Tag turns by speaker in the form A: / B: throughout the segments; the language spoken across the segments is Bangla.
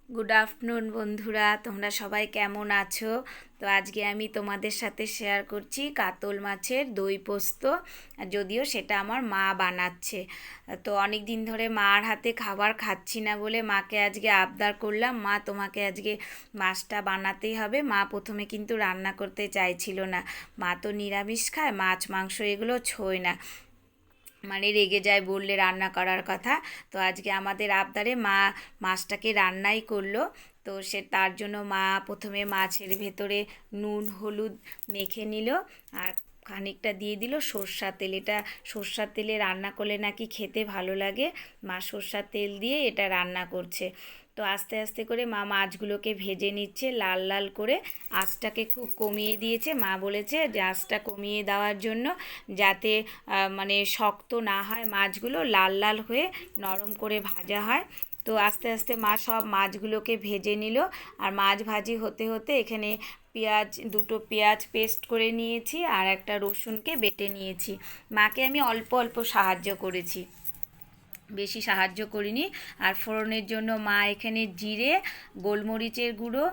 A: গুড আফটারনুন বন্ধুরা, তোমরা সবাই কেমন আছো? তো আজকে আমি তোমাদের সাথে শেয়ার করছি কাতল মাছের দই পোস্ত। যদিও সেটা আমার মা বানাচ্ছে। তো অনেক দিন ধরে মার হাতে খাবার খাচ্ছি না বলে মাকে আজকে আবদার করলাম, মা তোমাকে আজকে মাছটা বানাতেই হবে। মা প্রথমে কিন্তু রান্না করতে চাইছিল না। মা তো নিরামিষ খায়, মাছ মাংস এগুলো ছোঁয় না, মানে রেগে যায় বললে রান্না করার কথা। তো আজকে আমাদের আবদারে মা মাছটাকে রান্নাই করলো। তো সে তার জন্য মা প্রথমে মাছের ভেতরে নুন হলুদ মেখে নিল, আর খানিকটা দিয়ে দিল সর্ষার তেল। এটা সর্ষার তেলে রান্না করলে নাকি খেতে ভালো লাগে। মা সর্ষার তেল দিয়ে এটা রান্না করছে। তো আস্তে আস্তে করে মা মাছগুলোকে ভেজে নিচ্ছে লাল লাল করে। আঁচটাকে খুব কমিয়ে দিয়েছে। মা বলেছে যে আঁচটা কমিয়ে দেওয়ার জন্য, যাতে মানে শক্ত না হয় মাছগুলো, লাল লাল হয়ে নরম করে ভাজা হয়। তো আস্তে আস্তে মা সব মাছগুলোকে ভেজে নিল। আর মাছ ভাজি হতে হতে এখানে দুটো পেঁয়াজ পেস্ট করে নিয়েছি, আর একটা রসুনকে বেটে নিয়েছি। মাকে আমি অল্প অল্প সাহায্য করেছি, বেশি সাহায্য করিনি। আর ফোড়নের জন্য মা এখানে জিরে, গোলমরিচের গুঁড়ো,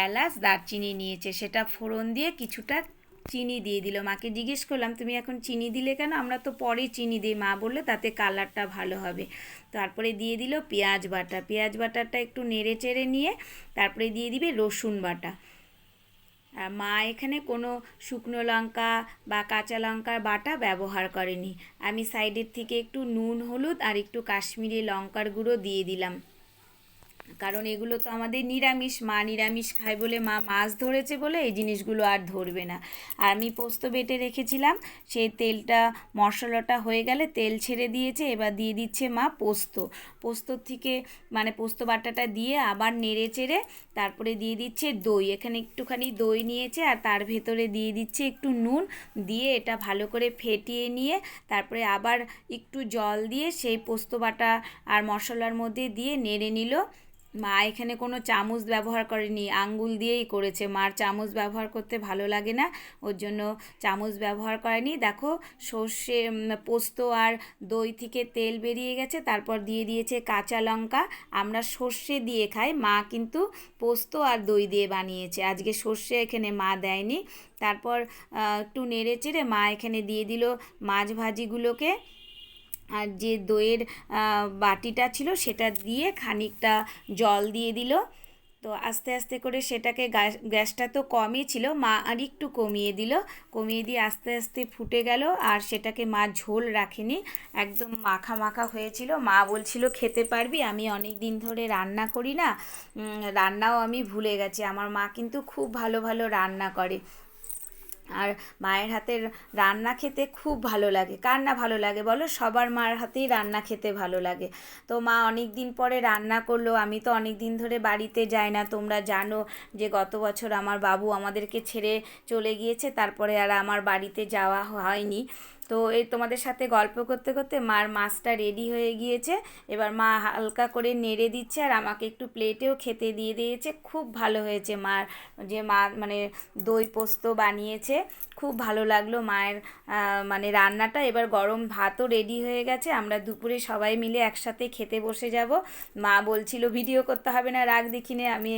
A: এলাচ, দারচিনি নিয়েছে। সেটা ফোড়ন দিয়ে কিছুটা চিনি দিয়ে দিল। মাকে জিজ্ঞেস করলাম, তুমি এখন চিনি দিলে কেন? আমরা তো পরে চিনি দিই। মা বললো তাতে কালারটা ভালো হবে। তারপরে দিয়ে দিল পেঁয়াজ বাটা। পেঁয়াজ বাটাটা একটু নেড়ে চেড়ে নিয়ে তারপরে দিয়ে দিবে রসুন বাটা। আর মা এখানে কোনো শুকনো লঙ্কা বা কাঁচা লঙ্কার বাটা ব্যবহার করেনি। আমি সাইডের থেকে একটু নুন হলুদ আর একটু কাশ্মীরি লঙ্কার গুঁড়ো দিয়ে দিলাম, কারণ এগুলো তো আমাদের নিরামিষ। মা নিরামিষ খায় বলে, মা মাছ ধরেছে বলে এই জিনিসগুলো আর ধরবে না। আর আমি পোস্ত বেটে রেখেছিলাম, সেই তেলটা মশলাটা হয়ে গেলে তেল ছেড়ে দিয়েছে। এবার দিয়ে দিচ্ছে মা পোস্তর থেকে, মানে পোস্ত বাটাটা দিয়ে আবার নেড়ে চেড়ে তারপরে দিয়ে দিচ্ছে দই। এখানে একটুখানি দই নিয়েছে, আর তার ভেতরে দিয়ে দিচ্ছে একটু নুন দিয়ে এটা ভালো করে ফেটিয়ে নিয়ে তারপরে আবার একটু জল দিয়ে সেই পোস্ত বাটা আর মশলার মধ্যে দিয়ে নেড়ে নিল। মা এখানে কোনো চামচ ব্যবহার করেনি, আঙ্গুল দিয়েই করেছে। মার চামচ ব্যবহার করতে ভালো লাগে না, ওর জন্য চামচ ব্যবহার করেনি। দেখো সর্ষে পোস্ত আর দই থেকে তেল বেরিয়ে গেছে, তারপর দিয়ে দিয়েছে কাঁচা লঙ্কা। আমরা সর্ষে দিয়ে খাই, মা কিন্তু পোস্ত আর দই দিয়ে বানিয়েছে। আজকে সর্ষে এখানে মা দেয়নি। তারপর একটু নেড়ে চেড়ে মা এখানে দিয়ে দিল মাছ ভাজিগুলোকে, আর যে দইয়ের বাটিটা ছিল সেটা দিয়ে খানিকটা জল দিয়ে দিল। তো আস্তে আস্তে করে সেটাকে, গ্যাসটা তো কমই ছিল, মা আর একটু কমিয়ে দিল। কমিয়ে দিয়ে আস্তে আস্তে ফুটে গেল। আর সেটাকে মা ঝোল রাখেনি, একদম মাখা মাখা হয়েছিল। মা বলছিল খেতে পারবি? আমি অনেক দিন ধরে রান্না করি না, রান্নাও আমি ভুলে গেছি। আমার মা কিন্তু খুব ভালো ভালো রান্না করে। আর মায়ের হাতের রান্না খেতে খুব ভালো লাগে। কার না ভালো লাগে বলো? সবার মার হাতেই রান্না খেতে ভালো লাগে। তো মা অনেক দিন পরে রান্না করলো। আমি তো অনেক দিন ধরে বাড়িতে যাই না, তোমরা জানো যে গত বছর আমার বাবু আমাদেরকে ছেড়ে চলে গিয়েছে, তারপরে আর আমার বাড়িতে যাওয়া হয়নি। তো এই তোমাদের সাথে গল্প করতে করতে মার মাছটা রেডি হয়ে গিয়েছে। এবার মা হালকা করে নেড়ে দিচ্ছে, আর আমাকে একটু প্লেটেও খেতে দিয়ে দিয়েছে। খুব ভালো হয়েছে মার, যে মা মানে দই পোস্ত বানিয়েছে। খুব ভালো লাগলো মায়ের মানে রান্নাটা। এবার গরম ভাতও রেডি হয়ে গেছে, আমরা দুপুরে সবাই মিলে একসাথে খেতে বসে যাব। মা বলছিল ভিডিও করতে হবে না, রাগ দেখিনে। আমি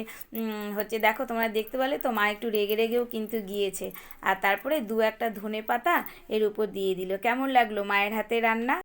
A: দেখো তোমরা দেখতে পেলে তো, মা একটু রেগে রেগেও কিন্তু গিয়েছে। আর তারপরে একটা ধনে পাতা এর উপর দিয়ে দিল। কেমন লাগলো মায়ের হাতে রান্না?